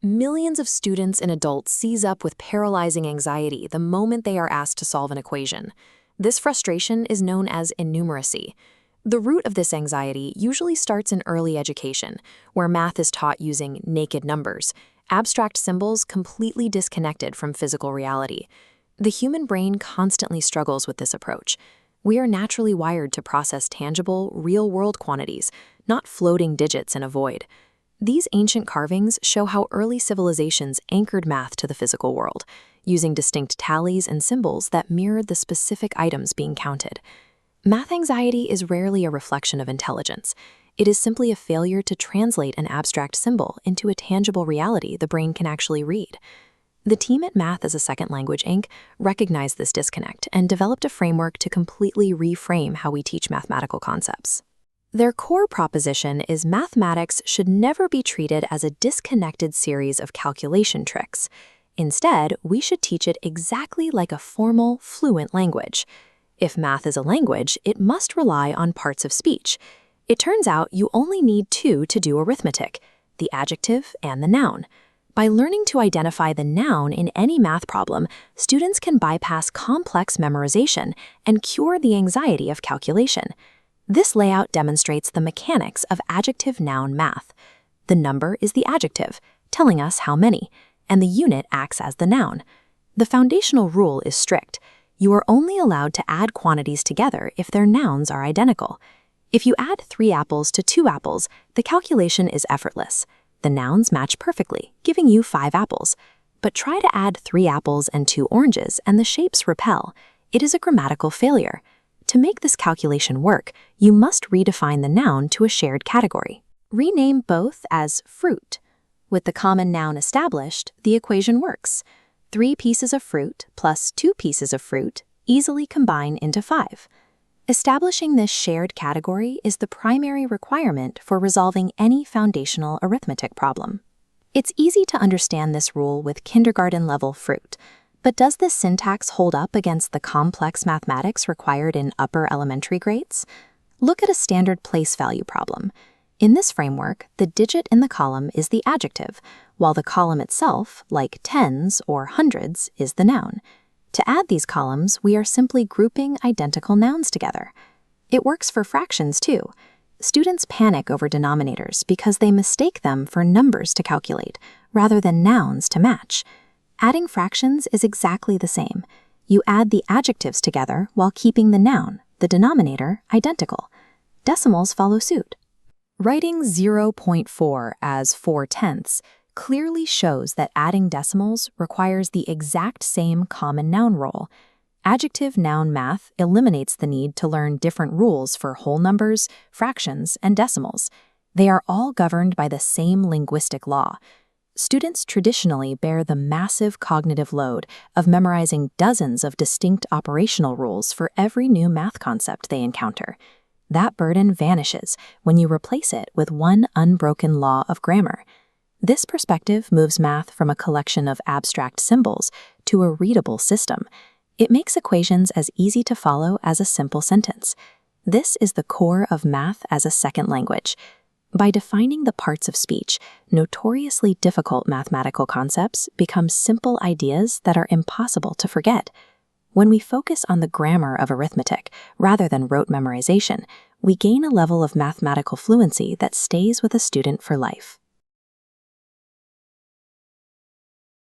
Millions of students and adults seize up with paralyzing anxiety the moment they are asked to solve an equation. This frustration is known as innumeracy. The root of this anxiety usually starts in early education, where math is taught using naked numbers, abstract symbols completely disconnected from physical reality. The human brain constantly struggles with this approach. We are naturally wired to process tangible, real-world quantities, not floating digits in a void. These ancient carvings show how early civilizations anchored math to the physical world, using distinct tallies and symbols that mirrored the specific items being counted. Math anxiety is rarely a reflection of intelligence. It is simply a failure to translate an abstract symbol into a tangible reality the brain can actually read. The team at Math as a Second Language Inc. recognized this disconnect and developed a framework to completely reframe how we teach mathematical concepts. Their core proposition is mathematics should never be treated as a disconnected series of calculation tricks. Instead, we should teach it exactly like a formal, fluent language. If math is a language, it must rely on parts of speech. It turns out you only need two to do arithmetic, the adjective and the noun. By learning to identify the noun in any math problem, students can bypass complex memorization and cure the anxiety of calculation. This layout demonstrates the mechanics of adjective-noun math. The number is the adjective, telling us how many, and the unit acts as the noun. The foundational rule is strict. You are only allowed to add quantities together if their nouns are identical. If you add 3 apples to 2 apples, the calculation is effortless. The nouns match perfectly, giving you 5 apples. But try to add 3 apples and 2 oranges, and the shapes repel. It is a grammatical failure. To make this calculation work, you must redefine the noun to a shared category. Rename both as fruit. With the common noun established, the equation works. 3 pieces of fruit plus 2 pieces of fruit easily combine into 5. Establishing this shared category is the primary requirement for resolving any foundational arithmetic problem. It's easy to understand this rule with kindergarten-level fruit. But does this syntax hold up against the complex mathematics required in upper elementary grades? Look at a standard place value problem. In this framework, the digit in the column is the adjective, while the column itself, like tens or hundreds, is the noun. To add these columns, we are simply grouping identical nouns together. It works for fractions too. Students panic over denominators because they mistake them for numbers to calculate, rather than nouns to match. Adding fractions is exactly the same. You add the adjectives together while keeping the noun, the denominator, identical. Decimals follow suit. Writing 0.4 as 4/10 clearly shows that adding decimals requires the exact same common noun rule. Adjective-noun math eliminates the need to learn different rules for whole numbers, fractions, and decimals. They are all governed by the same linguistic law. Students traditionally bear the massive cognitive load of memorizing dozens of distinct operational rules for every new math concept they encounter. That burden vanishes when you replace it with one unbroken law of grammar. This perspective moves math from a collection of abstract symbols to a readable system. It makes equations as easy to follow as a simple sentence. This is the core of math as a second language. By defining the parts of speech, notoriously difficult mathematical concepts become simple ideas that are impossible to forget. When we focus on the grammar of arithmetic rather than rote memorization, we gain a level of mathematical fluency that stays with a student for life.